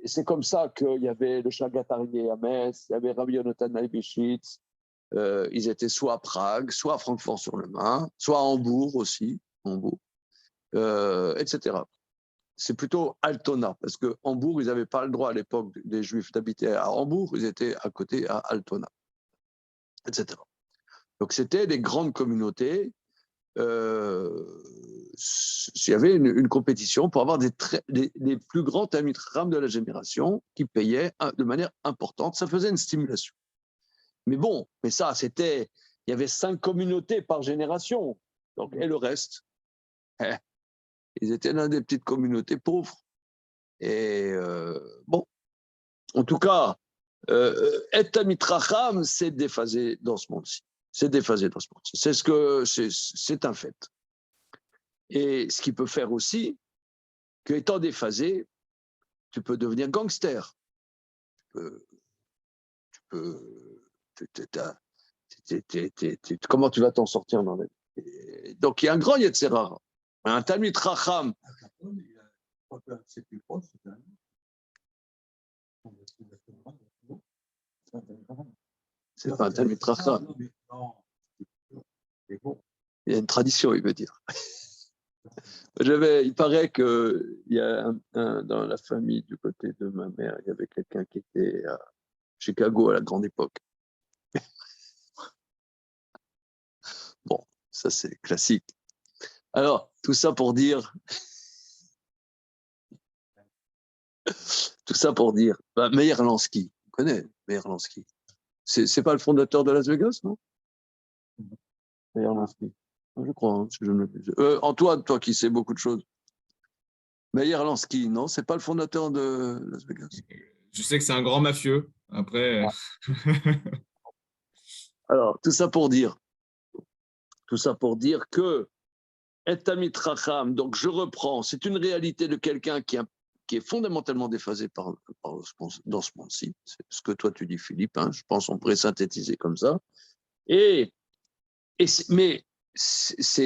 Et c'est comme ça qu'il y avait le Chagatarié à Metz, il y avait Rabbi Yonatan Leibniz. Ils étaient soit à Prague, soit à Francfort-sur-le-Main, soit à Hambourg aussi, etc. C'est plutôt Altona, parce que Hambourg, ils n'avaient pas le droit à l'époque des Juifs d'habiter à Hambourg, ils étaient à côté à Altona, etc. Donc c'était des grandes communautés. Il y avait une compétition pour avoir des plus grands Talmid Chacham de la génération qui payaient de manière importante. Ça faisait une stimulation. Mais bon, mais ça, il y avait 5 communautés par génération. Donc, et le reste, ils étaient dans des petites communautés pauvres. Et bon, en tout cas, être Talmid Chacham, c'est déphasé dans ce monde-ci. C'est déphasé dans ce monde-ci. C'est un fait. Et ce qui peut faire aussi, qu'étant déphasé, tu peux devenir gangster. Comment tu vas t'en sortir dans la vie? Donc il y a un grand Yetzer Hara. Un Talmid Chacham. C'est pas un Talmid Chacham. Il y a une tradition, il veut dire. Il paraît qu'il y a dans la famille du côté de ma mère, il y avait quelqu'un qui était à Chicago à la grande époque. Bon, ça c'est classique. Alors, tout ça pour dire, Meyer Lansky, vous connaissez Meyer Lansky. C'est pas le fondateur de Las Vegas, non? Meyer Lansky. Je crois, hein, si je me... Antoine, toi qui sais beaucoup de choses. Meyer Lansky, non, c'est pas le fondateur de Las Vegas. Je sais que c'est un grand mafieux. Après, Alors, tout ça pour dire que Et Talmid Chacham, donc je reprends, c'est une réalité de quelqu'un qui est fondamentalement déphasé dans ce monde-ci. C'est ce que toi tu dis, Philippe, hein, je pense qu'on pourrait synthétiser comme ça. Mais c'est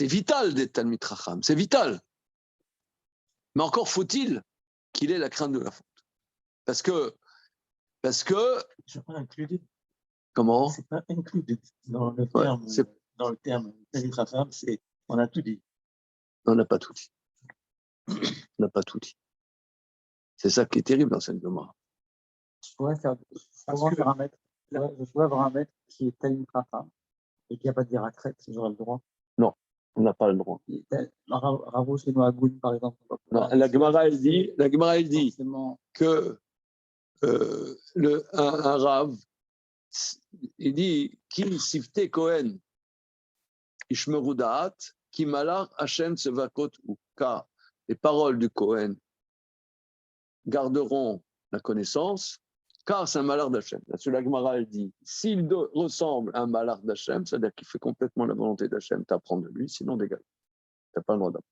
vital d'être Talmid Chacham, c'est vital. Mais encore faut-il qu'il ait la crainte de la faute. Parce que C'est pas inclus. comment C'est pas inclus dans le Ouais, terme. Dans le terme Talmid Chacham, on a tout dit. on n'a pas tout dit. On n'a pas tout dit. C'est ça qui est terrible dans cette Gemara. Je pourrais avoir un maître qui est Talmid Chacham et qui n'a pas de dire à crête, j'aurais le droit. Non, on n'a pas le droit. Ravo chez nous à Goun, par exemple. Non, la Gemara, elle dit Forcément. que un Rav, il dit Ki sifte Kohen Ishmeru Da'at, Ki malar Hashem Sevakot ou car les paroles du Kohen garderont la connaissance, car c'est un malheur d'Hachem. Là-dessus, la Gemara, elle dit s'il ressemble à un malheur d'Hachem, c'est-à-dire qu'il fait complètement la volonté d'Hachem, t'apprends de lui, sinon dégage. T'as pas le droit d'apprendre.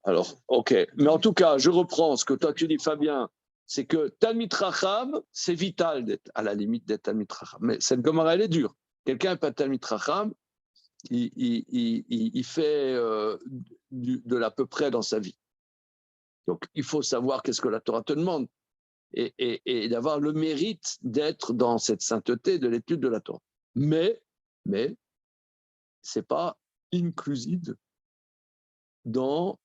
Alors, ok. Mais en tout cas, je reprends ce que toi tu dis, Fabien, c'est que Talmid Chacham, c'est vital d'être, à la limite d'être Talmid Chacham. Mais cette Gemara, elle est dure. Quelqu'un n'est pas Talmid Chacham, il fait de l'à peu près dans sa vie. Donc, il faut savoir qu'est-ce que la Torah te demande et d'avoir le mérite d'être dans cette sainteté de l'étude de la Torah. Mais ce n'est pas inclusive d'avoir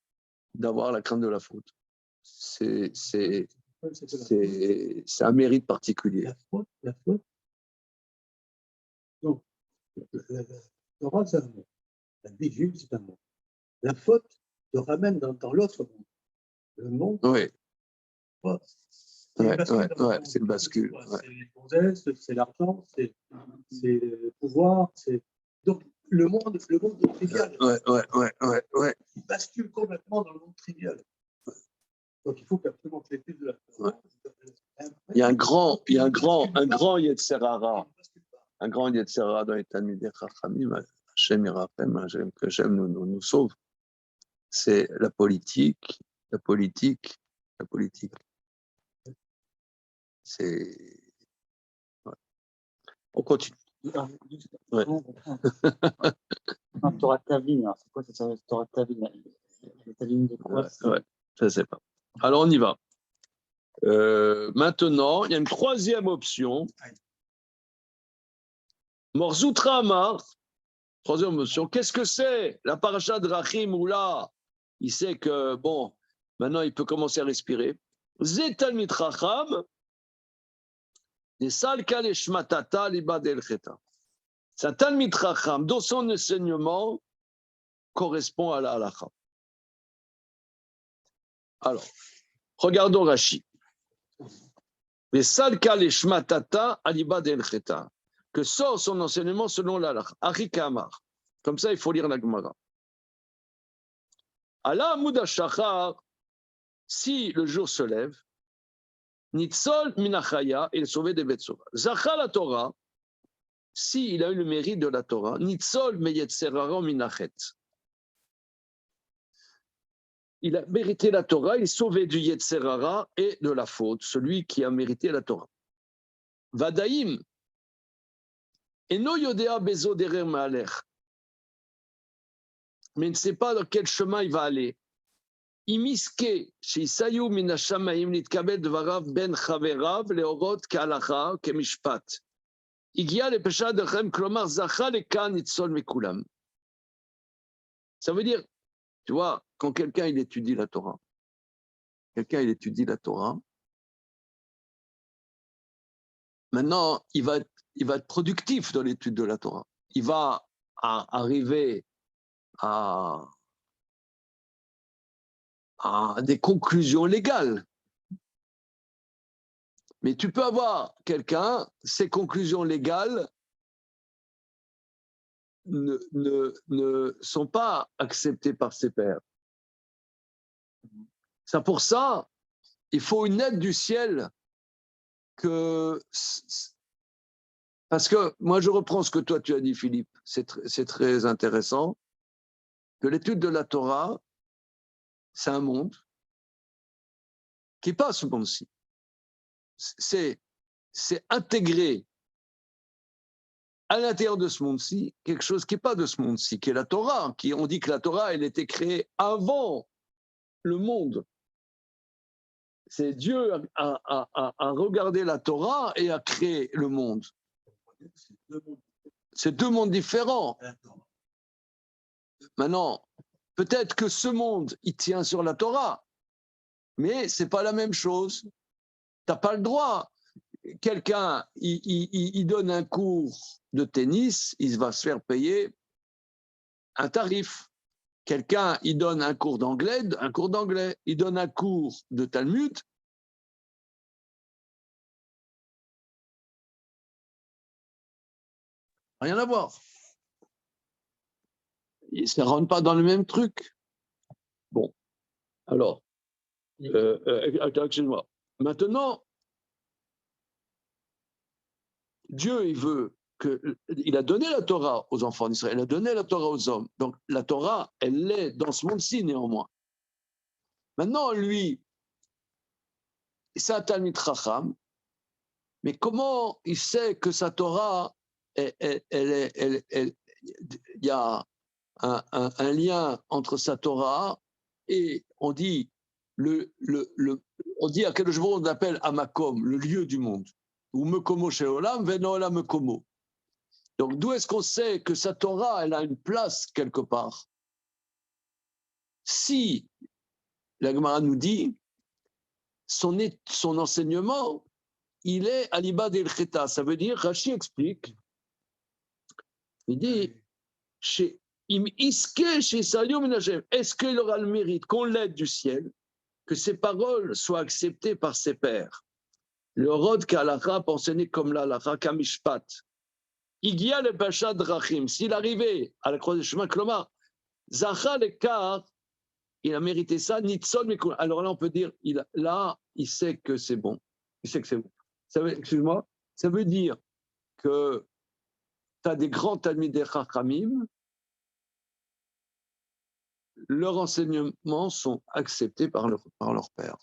la crainte de la faute. C'est un mérite particulier. La faute. Donc, la Torah, c'est un mot. La Bijou, c'est un mot. La faute te ramène dans l'autre monde. Le monde, Oui. c'est une bascule. C'est les gonzesses, c'est l'argent, c'est le pouvoir, c'est donc le monde trivial. Il bascule complètement dans le monde trivial. Donc il faut absolument que l'étude de la Torah. Il y a un grand Yetzerara. Un grand Yetzerara dans les Talmidei Chachamim, Hashem Yirachem, que Hashem nous sauve. C'est la politique. C'est. Ouais. On continue. Ouais. Torah Tavin, c'est quoi cette Torah Tavin? Tavin de quoi? Je ne sais pas. Alors on y va. Maintenant, il y a une troisième option. Morzoutra Amar, troisième option. Qu'est-ce que c'est la paracha de Rachim où là, il sait que, bon, maintenant il peut commencer à respirer. Zetal mitracham, des salka les shmatata libad el cheta. C'est un talmid chacham dont son enseignement correspond à la halakha. Alors, regardons Rashi. Les salka les shmatata libad el cheta. Que sort son enseignement selon la halakha. Arika Amar. Comme ça, il faut lire la Gemara. Allah Amud HaShachar, si le jour se lève, Nitzol Minachaya, il est sauvé des Betsova. Zacha la Torah, si il a eu le mérite de la Torah, Nitzol Meyetzerara Minachet. Il a mérité la Torah, il est sauvé du Yetzerara et de la faute, celui qui a mérité la Torah. Vadaim, Eno Yodea Bezo Derer Maalech. Mais il ne sait pas dans quel chemin il va aller. Imiske, Shisayu Minashamaim Nitkabed Varav Ben Chaverav, Leorot Kalacha, Kemishpat. Igia le Pesha de Chem, Klomar Zacha le Kan Nitzol Mekulam. Ça veut dire, tu vois, quand quelqu'un il étudie la Torah, maintenant il va être productif dans l'étude de la Torah. Il va arriver à des conclusions légales. Mais tu peux avoir quelqu'un, ses conclusions légales ne sont pas acceptés par ses pairs. C'est pour ça, il faut une aide du ciel parce que moi, je reprends ce que toi, tu as dit, Philippe, c'est très intéressant, que l'étude de la Torah, c'est un monde qui n'est pas ce monde-ci. C'est intégrer à l'intérieur de ce monde-ci quelque chose qui n'est pas de ce monde-ci, qui est la Torah. On dit que la Torah, elle était créée avant le monde. C'est Dieu a regardé la Torah et a créé le monde. C'est deux mondes différents. Maintenant, peut-être que ce monde, il tient sur la Torah, mais ce n'est pas la même chose. Tu n'as pas le droit. Quelqu'un, il donne un cours de tennis, il va se faire payer un tarif. Quelqu'un, il donne un cours d'anglais, un cours d'anglais. Il donne un cours de Talmud. Rien à voir. Ça ne rentre pas dans le même truc. Bon, alors, excuse-moi. Maintenant, Dieu, il a donné la Torah aux enfants d'Israël, il a donné la Torah aux hommes. Donc, la Torah, elle est dans ce monde-ci néanmoins. Maintenant, lui, c'est un Talmid Chacham, mais comment il sait que sa Torah, il y a un lien entre sa Torah et on dit à quel jour on appelle Amakom, le lieu du monde, ou Mekomo Sheolam, Venola Mekomo. Donc d'où est-ce qu'on sait que sa Torah, elle a une place quelque part? Si la Gemara nous dit son enseignement, il est à l'Ibad el-Kheta, ça veut dire, Rashi explique, il dit est-ce qu'il aura le mérite qu'on l'aide du ciel, que ses paroles soient acceptées par ses pairs? Le Rod Kalacha enseigné comme l'Alacha Kamishpat. Igia le Pacha Drachim, s'il arrivait à la croix des chemins, Klomar, Zachar Ekar, il a mérité ça, Nitzon Mikul. Alors là, on peut dire, il sait que c'est bon. Il sait que c'est bon. Excuse-moi, ça veut dire que tu as des grands Talmidei Chachamim, leurs enseignements sont acceptés par leur père.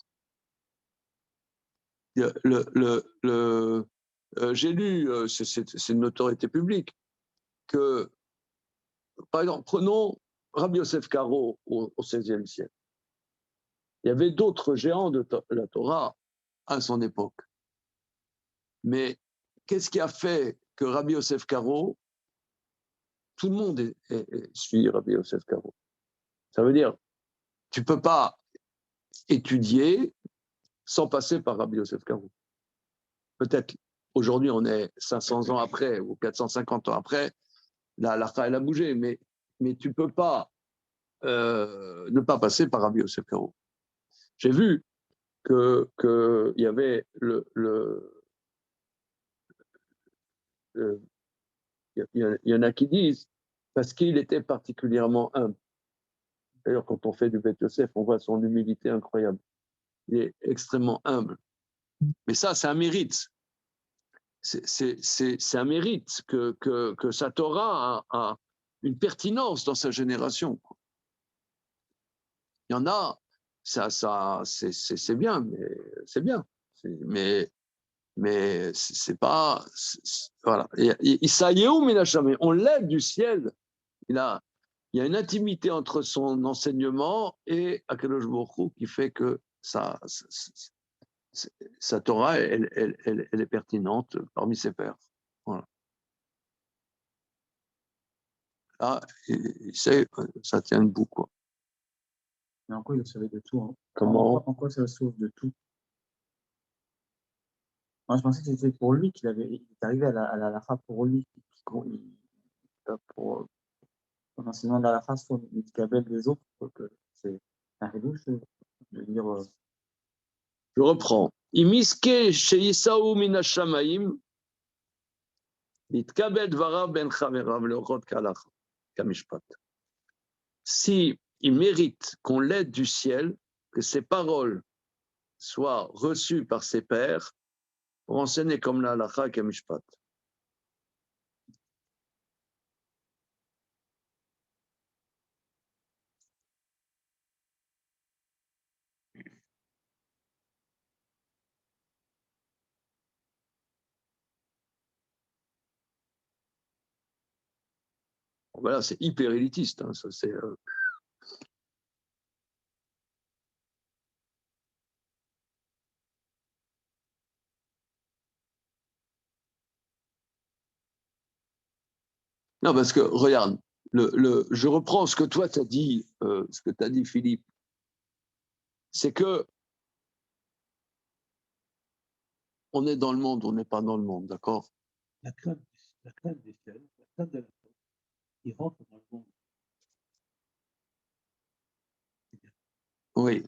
J'ai lu, c'est une autorité publique, que, par exemple, prenons Rabbi Yosef Karo au XVIe siècle. Il y avait d'autres géants de la Torah à son époque. Mais qu'est-ce qui a fait que Rabbi Yosef Karo, tout le monde suit Rabbi Yosef Karo? Ça veut dire, tu ne peux pas étudier sans passer par Rabbi Yosef Karo. Peut-être aujourd'hui, on est 500 ans après ou 450 ans après, la halakha, elle a bougé, mais tu ne peux pas ne pas passer par Rabbi Yosef Karo. J'ai vu qu'il y avait il y en a qui disent parce qu'il était particulièrement humble. D'ailleurs, quand on fait du Beth Yosef, on voit son humilité incroyable. Il est extrêmement humble. Mais ça, c'est un mérite. C'est un mérite que sa Torah a une pertinence dans sa génération. Il y en a, c'est bien, mais c'est bien. Mais c'est pas. Voilà. On l'aide du ciel. Il y a une intimité entre son enseignement et Akadosh Baruch Hu qui fait que sa Torah, elle est pertinente parmi ses pairs. Voilà. Là, il sait, ça tient debout, quoi. Mais en quoi il le savait de tout, hein? Comment? En quoi ça le sauve de tout? Moi, je pensais que c'était pour lui il est arrivé à la halakha pour lui, pour l'enseignement de la halakha sur le kabel des autres, que c'est un ridouche de dire. Je reprends. Imiske sheyisaou min hashamayim, nitkabel dvarav ben chaverav leorot kalach. Kamishpat. Si il mérite qu'on l'aide du ciel, que ses paroles soient reçues par ses pairs, pour enseigner comme la halakha Kamishpat. Voilà, c'est hyper élitiste. Hein, ça, c'est, Non, parce que, regarde, je reprends ce que toi t'as dit, ce que tu as dit, Philippe. C'est que on est dans le monde, on n'est pas dans le monde, d'accord? La crainte des ciels, la crainte de la faute, il rentre dans le monde. Oui.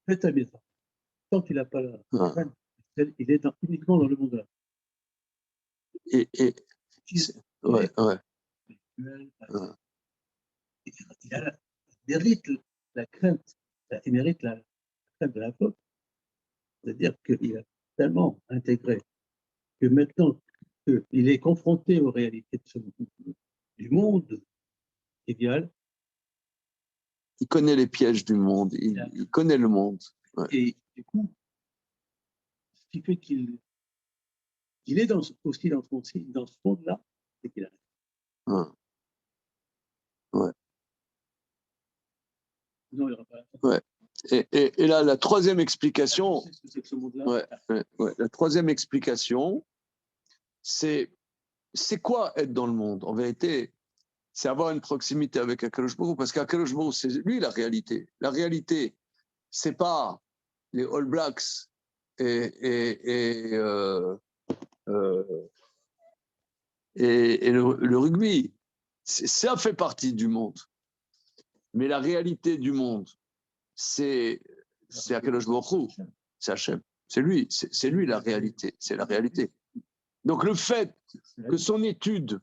Faites à bien ça. Tant qu'il n'a pas la Ah. crainte des ciels, il est uniquement dans le monde là. Et ouais. Il mérite la crainte, il mérite la crainte de la faute. C'est-à-dire qu'il a tellement intégré que maintenant qu'il est confronté aux réalités du monde idéal. Il connaît les pièges du monde, il connaît le monde. Ouais. Et du coup, ce qui fait qu'il est aussi dans ce monde-là, c'est qu'il a. Ouais. Non, il n'y aura pas. Ouais. Et là, la troisième explication, la troisième explication, c'est quoi être dans le monde? En vérité, c'est avoir une proximité avec Akadosh Baruch Hu, parce qu'Akadosh Baruch Hu, c'est lui la réalité. La réalité, c'est pas les All Blacks et le rugby. Ça fait partie du monde. Mais la réalité du monde, c'est Akadosh Baruch Hu, c'est Hachem. C'est lui la réalité. C'est la réalité. Donc le fait que son étude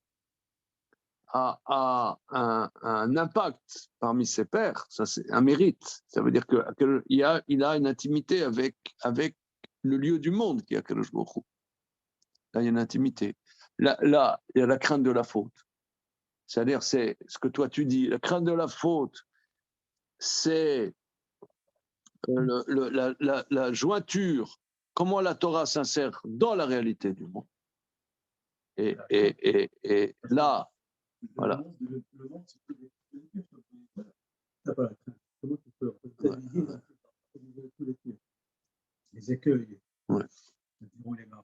a un impact parmi ses pairs, ça c'est un mérite. Ça veut dire qu'il a une intimité avec le lieu du monde qui est Akadosh Baruch Hu. Là, il y a une intimité. Là, il y a la crainte de la faute. C'est-à-dire, c'est ce que toi tu dis. La crainte de la faute, c'est la jointure, comment la Torah s'insère dans la réalité du monde. Et là, voilà. Le monde, c'est que comment tu peux les écueils, les marins.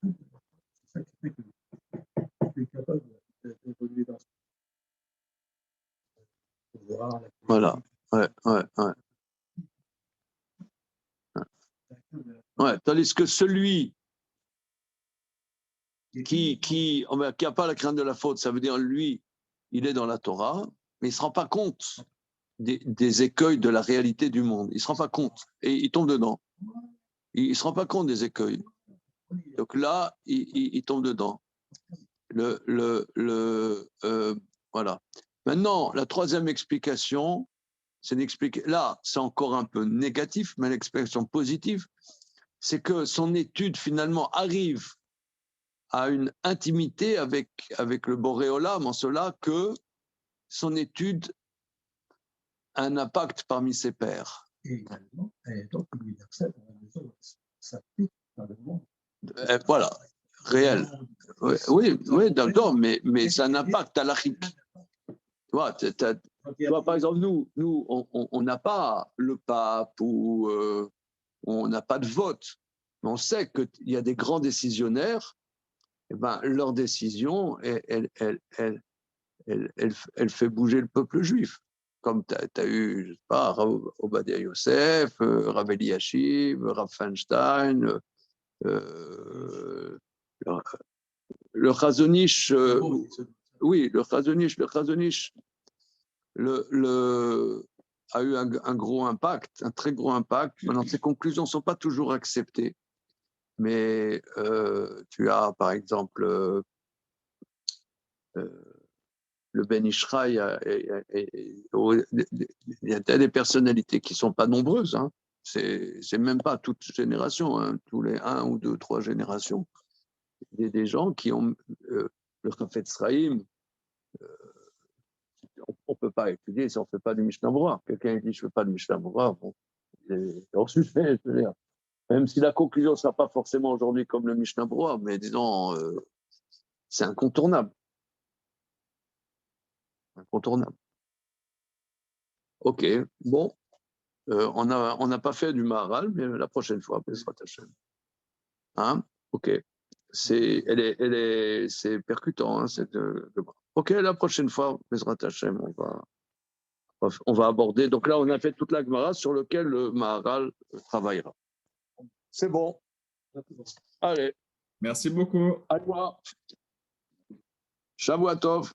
C'est ça qui fait que tu es capable d'évoluer dans ce pouvoir. Voilà. Ouais, tandis que celui qui n'a pas la crainte de la faute, ça veut dire lui, il est dans la Torah, mais il ne se rend pas compte des écueils de la réalité du monde. Il ne se rend pas compte et il tombe dedans. Il ne se rend pas compte des écueils. Donc là, il tombe dedans. Voilà. Maintenant, la troisième explication, là, c'est encore un peu négatif, mais l'explication positive, c'est que son étude finalement arrive à une intimité avec le Boré Olam, en cela que son étude a un impact parmi ses pairs. Et également, elle est donc universelle dans la mesure où ça s'applique dans le monde. Voilà, réel. Oui, d'accord, mais c'est un impact halachique. Tu vois, par exemple, nous on n'a pas le pape ou on n'a pas de vote. Mais on sait qu'il y a des grands décisionnaires, et ben, leur décision, elle fait bouger le peuple juif. Comme tu as eu, je ne sais pas, Obadiah Yosef, Rav Eliashiv, Rav Feinstein, le Chazonish, oui, le Chazonish a eu un gros impact, un très gros impact. Maintenant, ses conclusions ne sont pas toujours acceptées. Mais tu as, par exemple, le Ben Ishraï, il y a des personnalités qui ne sont pas nombreuses, hein. C'est même pas toute génération, hein, tous les 1 ou 2, 3 générations. Il y a des gens qui ont le Chafetz Sraïm, on ne peut pas étudier si on ne fait pas du Mishnah Berurah. Quelqu'un dit je ne fais pas du Mishnah Berurah, bon, il est hors sujet, je veux dire. Même si la conclusion ne sera pas forcément aujourd'hui comme le Mishnah Berurah, mais disons, c'est incontournable. Incontournable. Ok, bon, on n'a pas fait du Maharal, mais la prochaine fois, Bezrat Hashem. Hein? Ok, c'est percutant, hein, ok, la prochaine fois, Bezrat Hashem, on va aborder. Donc là, on a fait toute la Gemara sur lequel le Maharal travaillera. C'est bon. Allez. Merci beaucoup. À toi. Shavuot Tov.